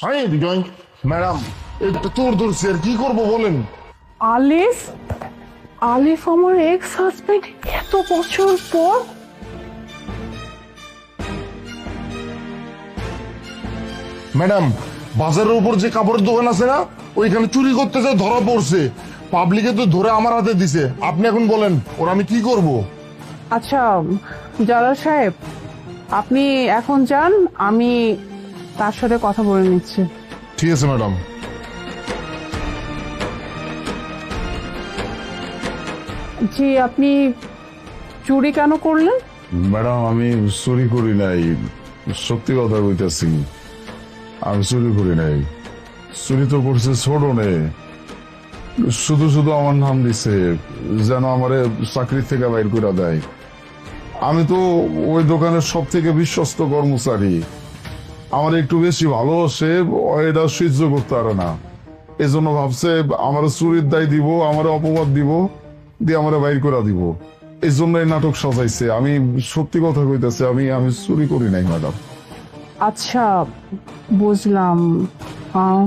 High বিজয় madam, এটা চোর ধরছে, আর কি করবো বলেন? আলিফ আলিফ আমার এক্স হাজবেন্ড এত বছর পর। ম্যাডাম, বাজারের উপর যে কাপড়ের দোকান আছে না, ওইখানে চুরি করতেছে, ধরা পড়ছে। পাবলিকে তো ধরে আমার হাতে দিছে। আপনি এখন বলেন ওরা আমি কি করব? আচ্ছা জালাল সাহেব, আপনি এখন যান, আমি তার সাথে কথা বলে নিচ্ছি। ঠিক আছে ম্যাডাম। জি, আপনি চুরি কেন করলেন? ম্যাডাম, আমি চুরি করি নাই, সত্যি কথা কইতাছি। আমি চুরি করি নাই। চুরি তো করছে ছোট নে, শুধু শুধু আমার নাম দিছে যেন আমারে চাকরি থেকে বাইর করে দেয়। আমি তো ওই দোকানের সব থেকে বিশ্বস্ত কর্মচারী। আমার একটু বেশি ভালোবাসে, এটা সহ্য করতে পারে না। এজন্য ভাবছে আমার চুরির দায় দিব, আমার অপবাদ দিব, দিয়ে আমার বাইর করে দিব। এই জন্য এই নাটক সাজাইছে। আমি সত্যি কথা কইতেছি, আমি আমি চুরি করি নাই ম্যাডাম। আচ্ছা বুঝলাম। আহ,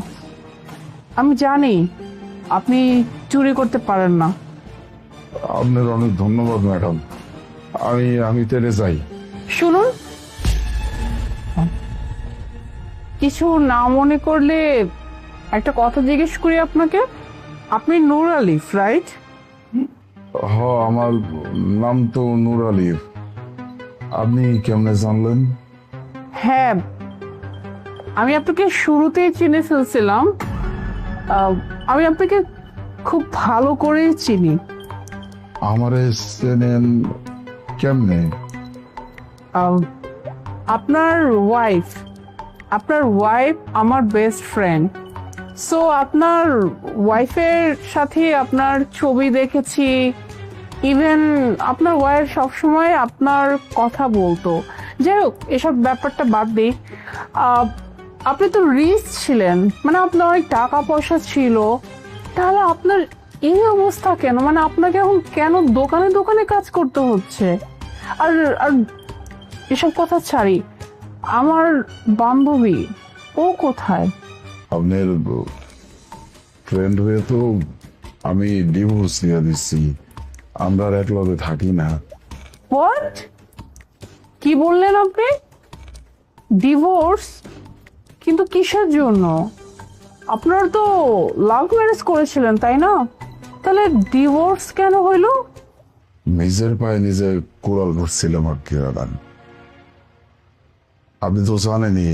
আমি জানি আপনি চুরি করতে পারেন না। আপনার অনেক ধন্যবাদ ম্যাডাম। আমি আমি তেরে যাই। শুনুন, কিছু না মনে করলে একটা কথা জিজ্ঞেস করি আপনাকে। আপনি নূর আলিফ, রাইট? হ, আমার নাম তো নূর আলিফ। আপনি কেমনে জানলেন? হ্যাঁ, আমি আপনাকে শুরুতেই চিনে ফেলছিলাম। আমি আপনাকে খুব ভালো করেই চিনি। আমারে চেনেন কেমনে? আহ, আপনার ওয়াইফ আমার বেস্ট ফ্রেন্ড। সো আপনার ওয়াইফের সাথে আপনার ছবি দেখেছি। ইভেন আপনার ওয়াইফ সবসময় আপনার কথা বলতো। যাই হোক, এসব ব্যাপারটা বাদ দিই। আহ, আপনি তো রিচ ছিলেন, মানে আপনার অনেক টাকা পয়সা ছিল। তাহলে আপনার এই অবস্থা কেন? মানে আপনাকে এখন কেন দোকানে দোকানে কাজ করতে হচ্ছে? আর আর এসব কথা ছাড়ি, আমার বান্ধবী ও কোথায়? আপনার ফ্রেন্ড হয়ে তো আমি ডিভোর্স দিয়ে দিচ্ছি। আমরা আর একলগে থাকি না। হোয়াট? কি বললেন আপনি? ডিভোর্স? কিন্তু কিসের জন্য? আপনারা তো লাভ ম্যারেজ করেছিলেন, তাই না? তাহলে ডিভোর্স কেন হইলো? নিজের পায়ে নিজে কোড়াল করছিলাম আর কি দাদান। আপনি তো জানেনই,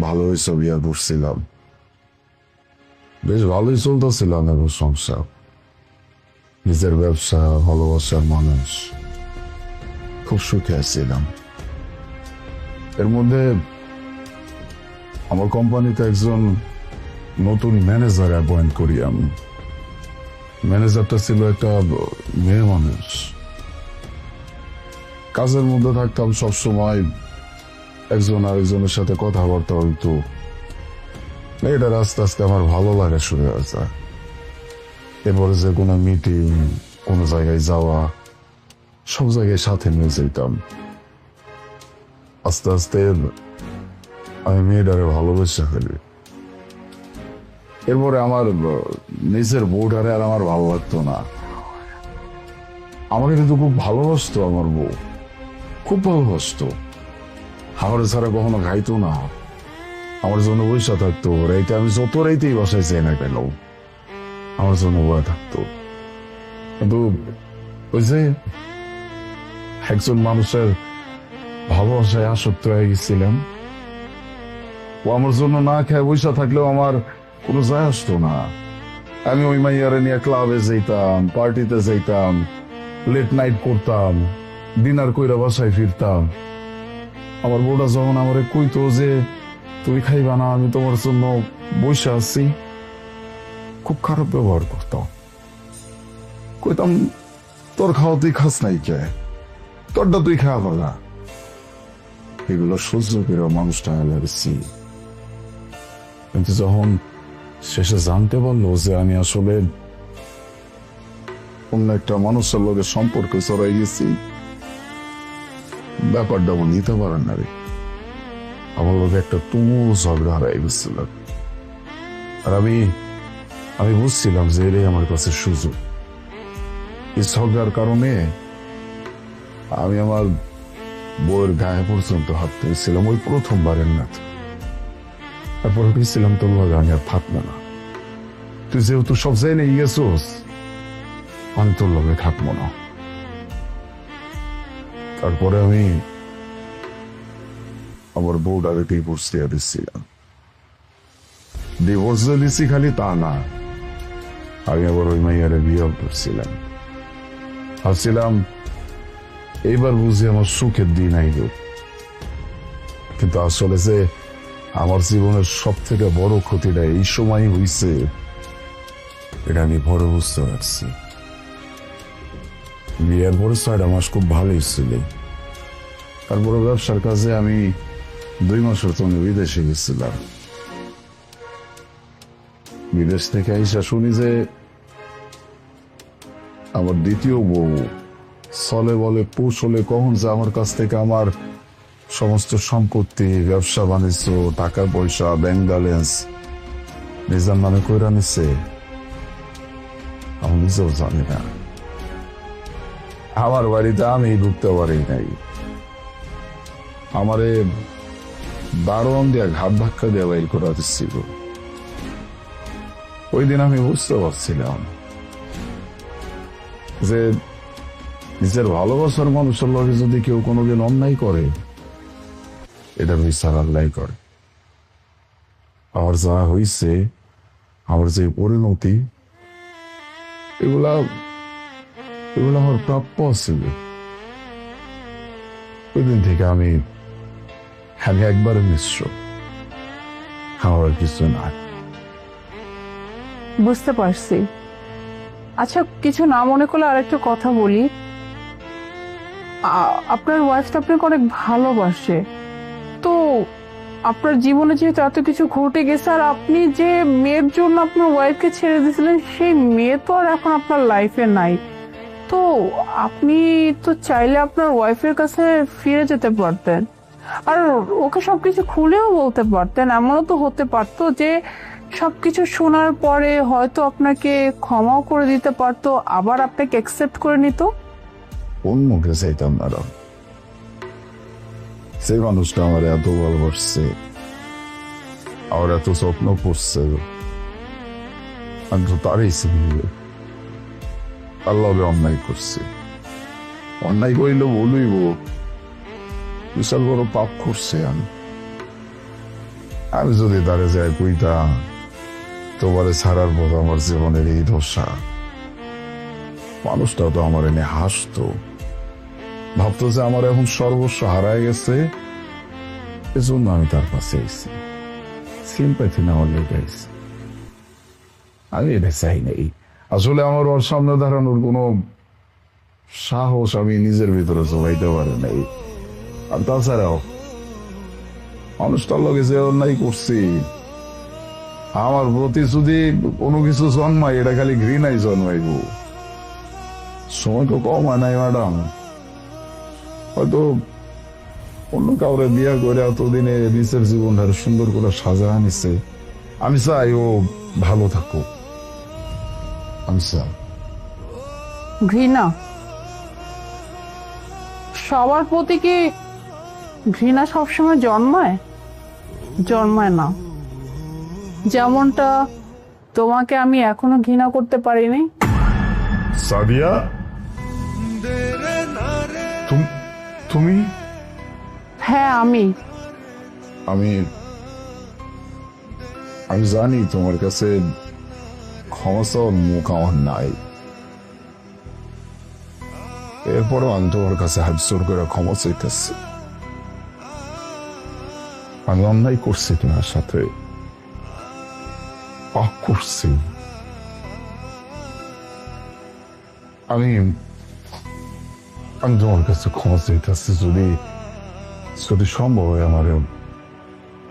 ভালো হিসাব ইয়া করছিলাম, বেশ ভালোই চলতেছিলাম এখন সংসার। নিজের ব্যবসা, ভালোবাসার মানুষ, খুব সুখে আসছিলাম। এর মধ্যে আমার কোম্পানিতে একজন নতুন ম্যানেজার অ্যাপয়েন্ট করি আমি। ম্যানেজারটা ছিল একটা মেয়ে মানুষ। কাজের মধ্যে থাকতাম সবসময়, একজন আরেকজনের সাথে কথাবার্তা হইতো। এটা আস্তে আস্তে আমার ভালো লাগা শুরু হয়েছে। এরপরে যে কোনো মিটিং, কোনো জায়গায় যাওয়া, সব জায়গায় সাথে নিয়ে যেতাম। আস্তে আস্তে আমি মেয়েটারে ভালোবেসে ফেলি। এরপরে আমার নিজের বউটারে আর আমার ভালো লাগতো না। আমাকে কিন্তু খুব ভালোবাসতো আমার বউ, খুব ভালোবাসতো। আমার ছাড়া কখনো খাইতো না, আমার জন্য বসে থাকতো। রাইতে আমি যত রাইতেই বাসায় চেয়ে না পেল, আমার জন্য বয়ে থাকতো। কিন্তু ওই যে একজন মানুষের ভালোবাসায় আসক্ত হয়ে গেছিলাম। ও আমার জন্য না খেয়ে বসে থাকলেও আমার কোনো যায় আসতো না। আমি ওই মাইয়ারে নিয়ে ক্লাবে যেতাম, পার্টিতে যেতাম, লেট নাইট করতাম, ডিনার কইরা বাসায় ফিরতাম। আমার বউটা যখন আমারে কইতো যে তুমি খাইবা না, আমি তোমার জন্য বসে আছি, খুব খারাপ ব্যবহার করতাম। কইতাম তোর খাওয়া তুই খাস নাই কে, তোরটা তুই খাওয়া পালা। এগুলো সহ্য করে মানুষটা লাগছি। কিন্তু যখন শেষে জানতে পারলো যে আমি আসলে অন্য একটা মানুষের লোকের সম্পর্কে চড়াই গেছি, ব্যাপারটা ও নিতে পারেন না রে। আমার লোক একটা তুমুল ঝগড়া হারাই গেছিল। আর আমি বুঝছিলাম যে এটাই আমার কাছে সুযোগ। এই ঝগড়ার কারণে আমি আমার বউয়ের গায়ে পর্যন্ত হাত তুলেছিলাম ওই প্রথমবারের না। তারপরে ভেবেছিলাম তোর লগে আমি আর থাকবো না। তুই যেহেতু সব জেনে গেছোস, আমি তোর লগে থাকবো না। তারপরে আমি আমার বউটারে ডিভোর্স দিয়ে দিচ্ছিলাম। ডিভোর্স যে দিচ্ছি খালি তা না, আমি আবার ওই মাইয়ারে বিয়ে করছিলাম। ভাবছিলাম এইবার বুঝি আমার সুখের দিন আইব। কিন্তু আসলে যে আমার জীবনের সব থেকে বড় ক্ষতিটা এই সময় হইছে, এটা আমি বড় বুঝতে পারছি। বিয়ের পরে 6 মাস খুব ভালোই ছিল। তারপরে ব্যবসার কাজে আমি 2 মাসের জন্য বিদেশে গেছিলাম। বিদেশ থেকে আইসা শুনি যে আমার দ্বিতীয় বউ চলে বলে কৌশলে কখন যে আমার কাছ থেকে আমার সমস্ত সম্পত্তি, ব্যবসা বাণিজ্য, টাকা পয়সা, ব্যাংক ব্যালেন্স নিজের নামে কইরা নিচ্ছে, আমি নিজেও জানি না। আমার বাড়িতে আমি ঢুকতে পারি নাই। আমারে দারোয়ান দিয়া ঘাট ধাক্কা দিয়ে বাইর করা দিচ্ছিল। ওই দিন আমি বুঝতে পারছিলাম যে নিজের ভালোবাসার মানুষের লগে যদি কেউ কোনোদিন অন্যায় করে, এটা বিচার আল্লাহ করে। আমার যা হইছে, আমার যে পরিণতি, এগুলা আমার প্রাপ্য ছিল। ওই দিন থেকে আমি একবারে মিশ্র, আমার আর কিছু না। বুঝতে পারছি। আচ্ছা, কিছু না মনে করলে আরেকটা কথা বলি। আপনার ওয়াইফটা আপনাকে অনেক ভালোবাসে, তো আপনার জীবনে যেহেতু এত কিছু ঘটে গেছে, আর আপনি যে মেয়ের জন্য আপনার ওয়াইফকে ছেড়ে দিয়েছিলেন, সেই মেয়ে তো আর এখন আপনার লাইফে নাই। তো আপনি তো চাইলে আপনার ওয়াইফের কাছে ফিরে যেতে পারতেন, আর ওকে সবকিছু খুলেও বলতে পারতেন। এমনও তো হতে পারতো যে সবকিছু শোনার পরে হয়তো আপনাকে ক্ষমাও করে দিতে পারতো, আবার আপনাকে অ্যাকসেপ্ট করে নিত। কোন মুখে চাইতাম না? সেই মানুষটা আমার এত ভালোবাসছে, আমার এত স্বপ্ন পড়ছে, আমি তো তারই চিনি। আল্লাহ অন্যায় করছে, অন্যায় করিল বলইব, বিশাল বড় পাপ করছে। আমি যদি তারে যাই কইতাম তোমারে ছাড়ার পর আমার জীবনের এই দশা, মানুষটা তো আমার এনে হাসতো, ভাবতো যে আমার এখন সর্বস্ব হারায় গেছে, এজন্য আমি তার কাছে এসেছি। সিম্পাথি না হলে গেছি, আমি এটা চাই নাই। আসলে আমার ওর সামনে দাঁড়ানোর কোনো সাহস আমি নিজের ভিতরে জমাইতে পারি নাই। আর তাছাড়াও মানুষটার লগে যে অন্যায় করছি, আমার প্রতি যদি কোনো কিছু জন্মায়, এটা খালি ঘৃণাই জন্মাইব। সময় তো কম হয় নাই ম্যাডাম। হয়তো অন্য কাউরে বিয়ে করে এতদিনে নিজের জীবনটা সুন্দর করে সাজা আনিছে। আমি চাই ও ভালো থাকুক, আমি চাই। ঘৃণা সবার প্রতি কি ঘৃণা সবসময় জন্মায়? জন্মায় না। যেমনটা তোমাকে আমি এখনো ঘৃণা করতে পারিনি। সাদিয়া, তুমি? হ্যাঁ, আমি জানি তোমার কাছে ক্ষমা চাওয়ার মুখ আমার নাই। এরপরও আমি তোমার কাছে হাত জোর করে ক্ষমা চাইতেছি। আমি অন্যায় করছি, তোমার সাথে পাপ করছি। আমি তোমার কাছে ক্ষমা চাইতেছি। যদি সম্ভব হয় আমার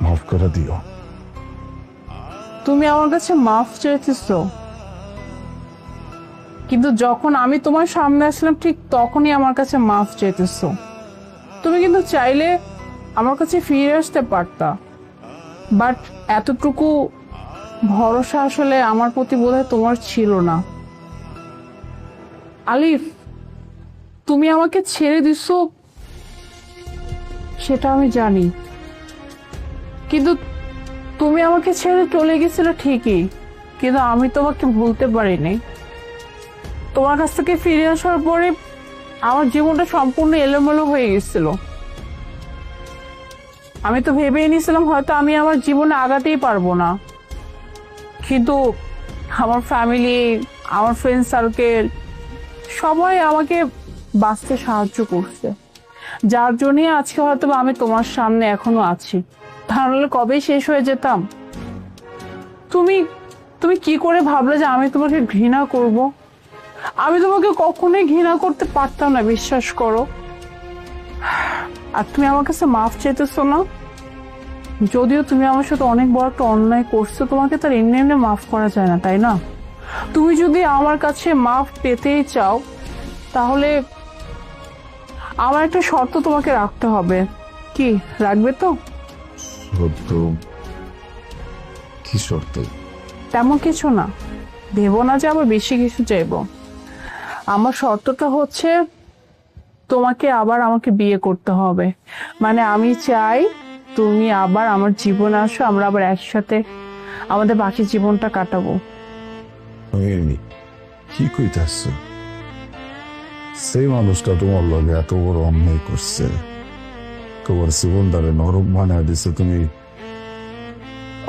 মাফ করে দিও। তুমি আমার কাছে মাফ চাইতেছো, কিন্তু যখন আমি তোমার সামনে আসলাম ঠিক তখনই আমার কাছে মাফ চাইতেছো। তুমি কিন্তু চাইলে আমার কাছে ফিরে আসতে পারতা, বাট এতটুকু ভরসা আসলে আমার প্রতি বোধহয় তোমার ছিল না। আলিফ, তুমি আমাকে ছেড়ে দিছো সেটা আমি জানি, কিন্তু তুমি আমাকে ছেড়ে চলে গেছিলে ঠিকই, কিন্তু আমি তোমাকে ভুলতে পারিনি। তোমার কাছ থেকে ফিরে আসার পরে আমার জীবনটা সম্পূর্ণ এলোমেলো হয়ে গেছিল। আমি তো ভেবেই নিয়েছিলাম হয়তো আমি আমার জীবনে আগাতেই পারবো না, কিন্তু আমার ফ্যামিলি, আমার ফ্রেন্ড সার্কেল সবাই আমাকে বাঁচতে সাহায্য করছে, যার জন্যই আজকে হয়তো আমি তোমার সামনে এখনো আছি। তাহলে কবে শেষ হয়ে যেতাম। তুমি তুমি কি করে ভাবলে যে আমি তোমাকে ঘৃণা করব? আমি তোমাকে কখনোই ঘৃণা করতে পারতাম না, বিশ্বাস করো। আর তুমি আমার কাছে মাফ চাইতেছো না, যদিও তুমি আমার সাথে অনেক বড় একটা অন্যায় করছো, তোমাকে তার এমনি এমনি মাফ করা যায় না, তাই না? তুমি যদি আমার কাছে মাফ পেতেই চাও, তাহলে আমার একটা শর্ত তোমাকে রাখতে হবে। কি রাখবে তো? সত্য? কি শর্ত? তেমন কিছু না, ভেবো না যে আবার বেশি কিছু চাইবো। আমার শর্তটা হচ্ছে তোমাকে আবার আমাকে বিয়ে করতে হবে। মানে আমি চাই তুমি আবার আমার জীবনে আসো, আমরা আবার একসাথে আমাদের বাকি জীবনটা কাটাবো। কি কইতাছ? সেই মানুষটা তোমার লগে এত বড় অন্যায় করছে, তোমার জীবনটারে নরক বানায় দিছে, তুমি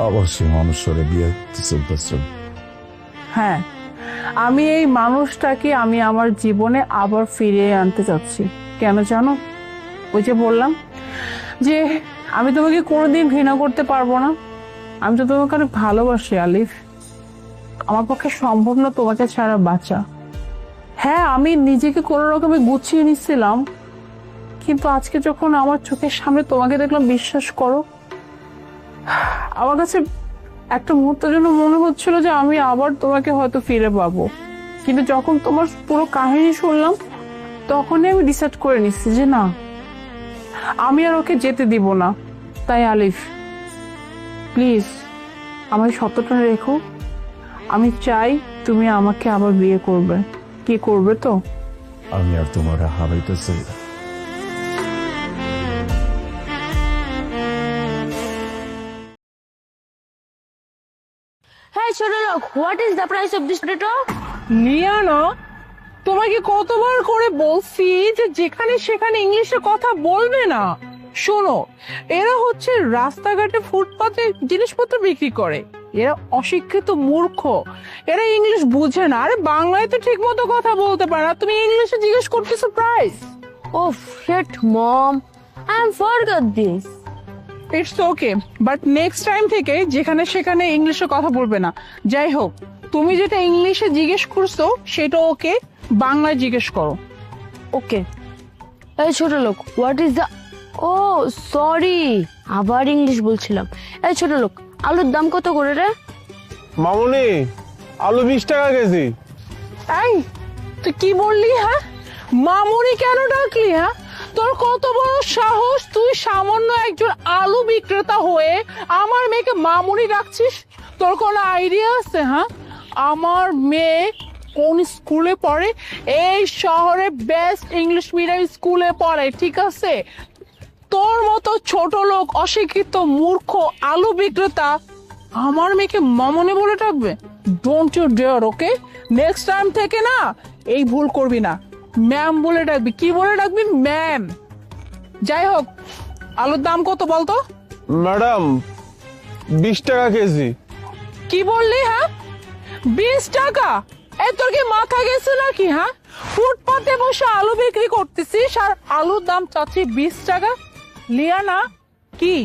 আবার সেই মানুষের বিয়ে চলতেছ? হ্যাঁ, আমি এই মানুষটাকে আমি আমার জীবনে আবার ফিরিয়ে আনতে চাচ্ছি। কেন জানো? ওই যে বললাম যে আমি তোমাকে কোনোদিন ঘৃণা করতে পারবো না। আমি তো তোমাকে অনেক ভালোবাসি আলিফ, আমার পক্ষে সম্ভব না তোমাকে ছাড়া বাঁচা। হ্যাঁ, আমি নিজেকে কোনো রকমে গুছিয়ে নিচ্ছিলাম, কিন্তু আজকে যখন আমার চোখের সামনে তোমাকে দেখলাম, বিশ্বাস করো আমার কাছে একটা মুহূর্তের জন্য মনে হচ্ছিল যে আমি আবার তোমাকে হয়তো ফিরে পাবো। কিন্তু যখন তোমার পুরো কাহিনী শুনলাম, তখনই আমি ডিসাইড করে নিচ্ছি যে না, আমি আর ওকে যেতে দিব না। তাই আলিফ, প্লিজ আমার সত্যটা রেখো। আমি চাই তুমি আমাকে আবার বিয়ে করবে। কি করবে তো? আমি আর তোমার হারাইতে চাই না। Hey, Chorolok, what is the price of this potato? Liana, তোমাকে কতবার করে বলছি যে যেখানে সেখানে ইংলিশে কথা বলবে না। শোনো, এরা হচ্ছে রাস্তাঘাটে ফুটপাতে জিনিসপত্র বিক্রি করে, এরা অশিক্ষিত মূর্খ, এরা ইংলিশ বুঝে না। আরে বাংলায় তো ঠিক মতো কথা বলতে পারে না, তুমি ইংলিশে জিজ্ঞেস করতেছো price. Oh shit, mom. I forgot this. It's okay, but next time থেকে যেখানে সেখানে ইংলিশে কথা বলবে না। যাই হোক, তুমি যেটা ইংলিশে জিজ্ঞেস করছো সেটা ওকে বাংলায় জিজ্ঞেস করো। Okay. Hey, Chorolok, what is the... Oh, sorry. আবার ইংলিশ বলছিলাম। এই ছোটলোক, আলুর দাম কত করে রে? মামুনি, আলু 20 টাকা কেজি। এই তুই কি বললি? হ্যাঁ, মামুনি কেন ডাকলি? হ্যাঁ, তোর কত বড় সাহস, তুই সামান্য একজন আলু বিক্রেতা হয়ে আমার মেয়েকে মামুনি ডাকছিস? তোর কোনো আইডিয়া আছে? হ্যাঁ, আমার মেয়ে কোন স্কুলে পড়ে? এই শহরে বেস্ট ইংলিশ মিডিয়াম স্কুলে পড়ে, ঠিক আছে? তোর মতো ছোট লোক, অশিক্ষিত মূর্খ আলু বিক্রেতা আমার মেয়েকে মামনি বলে ডাকবে? Don't you dare, okay? Next time থেকে না এই ভুল করবি না, ম্যাম বলে ডাকবি। কি বলে ডাকবি? ম্যাম। যাই হোক, আলুর দাম কত বলতো? ম্যাডাম, 20 টাকা কেজি। কি বললি? হ্যাঁ, 20 টাকা? এ তোর কি মাথা গেছে নাকি? হ্যাঁ, ফুটপাতে বসে আলু বিক্রি করতেছিস আর আলুর দাম চাচ্ছি 20 টাকা? লিয়ানা, কি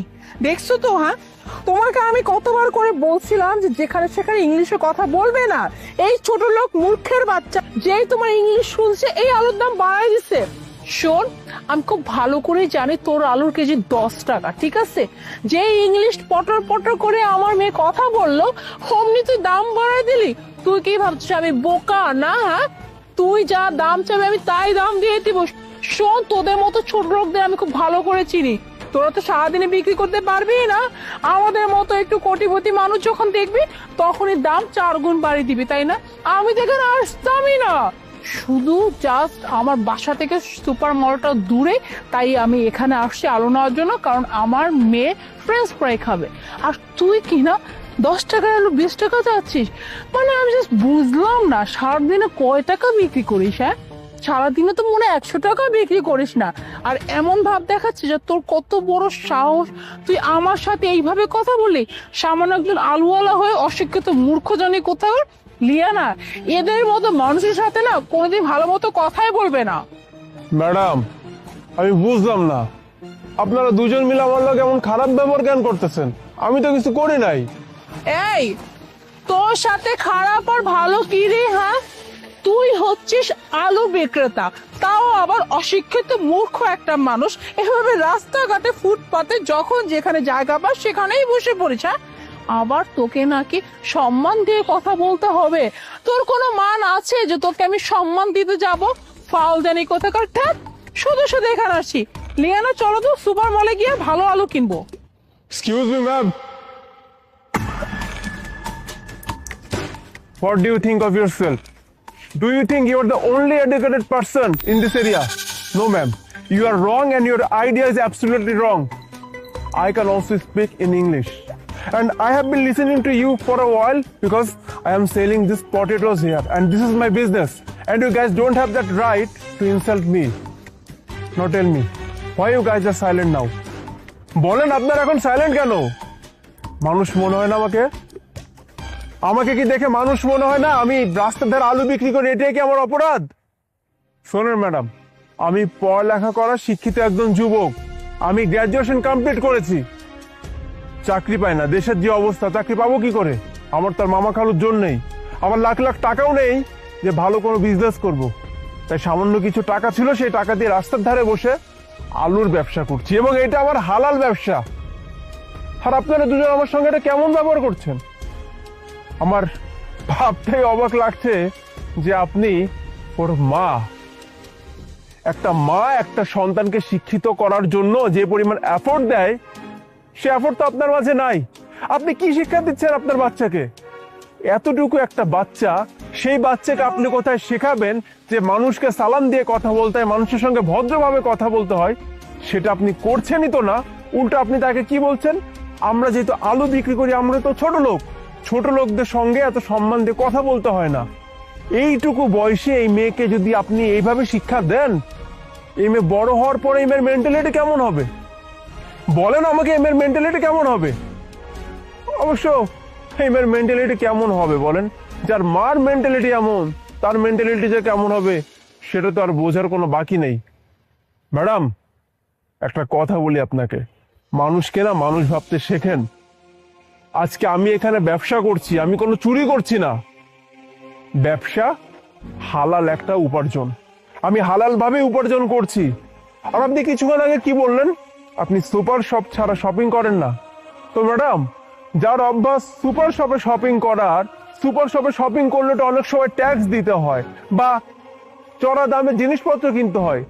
দেখছো তো? হ্যাঁ, তোমাকে আমি কতবার করে বলছিলাম যে যেখানে সেখানে ইংলিশে কথা বলবে না। এই ছোট লোক মূর্খের বাচ্চা যেই তোমার ইংলিশ শুনছে এই আলুর দাম বাড়ায় দিচ্ছে। শোন, আমি খুব ভালো করে জানি তোর আলুর কেজি 10 টাকা, ঠিক আছে? যে ইংলিশ পটর পটর করে আমার মেয়ে কথা বললো, অমনি তুই দাম বাড়ায় দিলি। তুই কি ভাবছিস আমি বোকা না? হ্যাঁ, তুই যা দাম চাবি আমি তাই দাম দিয়ে দিব। শোন, তোদের মতো ছোট লোকদের আমি খুব ভালো করে চিনি। তোরা তো সারাদিনে বিক্রি করতে পারবি না, আমাদের মতো একটু কোটিপতি মানুষ যখন দেখবি তখনই দাম 4 গুণ বাড়িয়ে দিবি, তাই না? আমি তো এখানে আসতামই না, শুধু জাস্ট আমার বাসা থেকে সুপার মলটা দূরে, তাই আমি এখানে আসছি আলো নেওয়ার জন্য, কারণ আমার মেয়ে ফ্রেঞ্চ ফ্রাই খাবে। আর তুই কি না 10 টাকার আলু 20 টাকা চাচ্ছিস? মানে আমি জাস্ট বুঝলাম না, সারাদিনে কয় টাকা বিক্রি করিস? হ্যাঁ, সারাদিনে তো মনে হয় 100 টাকা বিক্রি করিস না। আর এমন ভাব দেখাচ্ছে যে তোর কত বড় সাহস, তুই আমার সাথে এইভাবে কথা বলি? সামান্য একজন আলুওয়ালা হয়ে অশিক্ষিত মূর্খ জানি কোথাও। লিয়ানা, এদের মতো মানুষের সাথে না কোনোদিন ভালো মতো কথাই বলবে না। ম্যাডাম, আমি বুঝলাম না আপনারা দুজন মিলে আমার লোক এমন খারাপ ব্যবহার কেন করতেছেন? আমি তো কিছু করি নাই। এই, তোর সাথে খারাপ আর ভালো কি রে? হ্যাঁ, তুই হচ্ছিস আলু বিক্রেতা, তাও আবার অশিক্ষিত মূর্খ একটা মানুষ, এভাবে রাস্তাঘাটে ফুটপাতে যখন যেখানে জায়গা পাস সেখানেই বসে পড়িস। হ্যাঁ, আবার তোকে নাকি সম্মান দিয়ে কথা বলতে হবে? তোর কোনো মান আছে যে তোকে আমি সম্মান দিতে যাব? ফাউল জানি কোথাকার ঠ্যাট, শুধু শুধু এখানে আসি। লিয়ানা, চলো তো সুপার মলে গিয়ে ভালো আলু কিনবো। Excuse me ma'am, what do you think of yourself? Do you think you are the only educated person in this area? No ma'am, you are wrong and your idea is absolutely wrong. I can also speak in English and I have been listening to you for a while because I am selling these potatoes here and this is my business and you guys don't have that right to insult me. Now tell me, why you guys are silent now? বলেন আপনারা এখন silent কেন? মানুষ মনে হয় না আমাকে? আমাকে কি দেখে মানুষ মনে হয় না? আমি রাস্তার ধারে আলু বিক্রি করি, এটাই কি আমার অপরাধ? শোনেন ম্যাডাম, আমি পড়ালেখা করা শিক্ষিত একজন যুবক, আমি গ্র্যাজুয়েশন কমপ্লিট করেছি, চাকরি পাই না। দেশের যে অবস্থা, চাকরি পাবো কি করে? আমার তার মামা খালুর জন্য নেই, আমার লাখ লাখ টাকাও নেই যে ভালো কোনো বিজনেস করব। তাই সামান্য কিছু টাকা ছিল, সেই টাকা দিয়ে রাস্তার ধারে বসে আলুর ব্যবসা করছি এবং এটা আমার হালাল ব্যবসা। আর আপনারা দুজন আমার সঙ্গে এটা কেমন ব্যবহার করছেন? আমার ভাবতেই অবাক লাগছে যে আপনি ওর মা। একটা মা একটা সন্তানকে শিক্ষিত করার জন্য যে পরিমাণ এফোর্ট দেয়, সে এফোর্ট তো আপনার মাঝে নাই। আপনি কি শিক্ষা দিচ্ছেন আপনার বাচ্চাকে? এতটুকু একটা বাচ্চা, সেই বাচ্চাকে আপনি কোথায় শেখাবেন যে মানুষকে সালাম দিয়ে কথা বলতে হয়, মানুষের সঙ্গে ভদ্রভাবে কথা বলতে হয়? সেটা আপনি করছেনই তো না, উল্টো আপনি তাকে কি বলছেন? আমরা যেহেতু আলু বিক্রি করি, আমরা তো ছোট লোক, ছোট লোকদের সঙ্গে এত সম্মান দিয়ে কথা বলতে হয় না। এইটুকু বয়সে এই মেয়েকে যদি আপনি এইভাবে শিক্ষা দেন, এই মেয়ে বড় হওয়ার পরে এই মেয়ের মেন্টালিটি কেমন হবে? বলেন আমাকে, এই মেয়ের মেন্টালিটি কেমন হবে? অবশ্য এই মেয়ের মেন্টালিটি কেমন হবে বলেন? যার মার মেন্টালিটি এমন, তার মেন্টালিটি যে কেমন হবে সেটা তো আর বোঝার কোনো বাকি নেই। ম্যাডাম, একটা কথা বলি আপনাকে, মানুষকে না মানুষ ভাবতে শেখেন। আজকে আমি এখানে ব্যবসা করছি, আমি কোনো চুরি করছি না। ব্যবসা হালাল একটা উপার্জন, আমি হালাল ভাবে উপার্জন করছি। আর আপনি কিছুক্ষণ আগে কি বললেন? আপনি সুপার শপ ছাড়া শপিং করেন না। তো ম্যাডাম, যার অভ্যাস সুপার শপে শপিং করার, সুপার শপে শপিং করলে তো অনেক সময় ট্যাক্স দিতে হয় বা চড়া দামে জিনিসপত্র কিনতে হয়,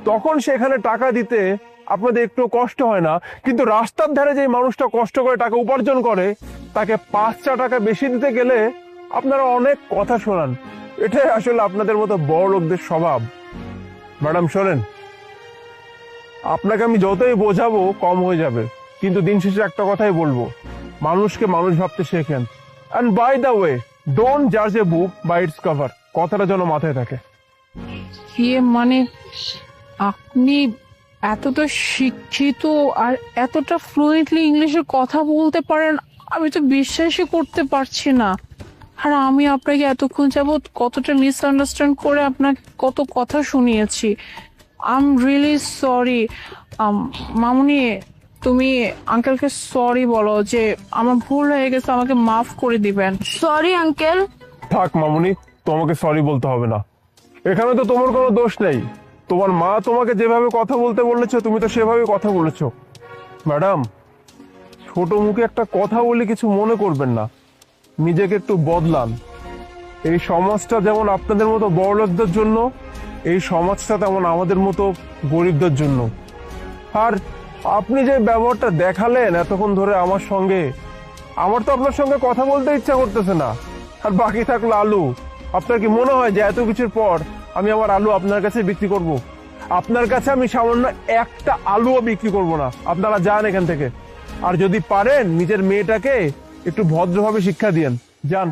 তখন সেখানে টাকা দিতে আপনাদের একটু কষ্ট হয় না। কিন্তু রাস্তার ধারে যে মানুষটা কষ্ট করে টাকা উপার্জন করে, তাকে 5 টাকা বেশি দিতে গেলে আপনারা অনেক কথা শোনান। এটাই আসলে আপনাদের মতো বড় লোকদের স্বভাব। ম্যাডাম শোনেন, আপনাকে আমি যতই বোঝাবো কম হয়ে যাবে, কিন্তু দিন শেষে একটা কথাই বলবো, মানুষকে মানুষ ভাবতে শেখেন। And by the way, don't জাজ a book by its cover. কথাটা যেন মাথায় থাকে। মানে আপনি এতটা শিক্ষিত আর এতটা ফ্লুয়েন্টলি ইংলিশে কথা বলতে পারেন, আমি তো বিশ্বাসই করতে পারছি না। আর আমি আপনাকে এতক্ষণ যাবৎ কতটা মিসআন্ডারস্ট্যান্ড করে আপনাকে কত কথা শুনিয়েছি। I am really sorry. মামুনি, তুমি আঙ্কেলকে সরি বলো যে আমার ভুল হয়ে গেছে, আমাকে মাফ করে দিবেন। Sorry uncle. থাক মামুনি, তোমাকে সরি বলতে হবে না, এখানে তো তোমার কোনো দোষ নেই। তোমার মা তোমাকে যেভাবে কথা বলতে বলেছে, তুমি তো সেভাবে কথা বলেছো। ম্যাডাম, ছোট মুখে একটা কথা বলে কিছু মনে করবেন না, নিজেকে একটু বদলান। এই সমাজটা যেমন আপনাদের মতো বড়লোকদের জন্য, এই সমাজটা তেমন আমাদের মতো গরিবদের জন্য। আর আপনি যে ব্যবহারটা দেখালেন এতক্ষণ ধরে আমার সঙ্গে, আমার তো আপনার সঙ্গে কথা বলতে ইচ্ছা করতেছে না। আর বাকি থাকলো আলু। আপনার কি মনে হয় যে এত কিছুর পর আমি আমার আলু আপনার কাছে বিক্রি করব? আপনার কাছে আমি সামান্য একটা আলুও বিক্রি করব না। আপনারা যান এখান থেকে। আর যদি পারেন নিজের মেয়েটাকে একটু ভদ্রভাবে শিক্ষা দিয়েন। যান।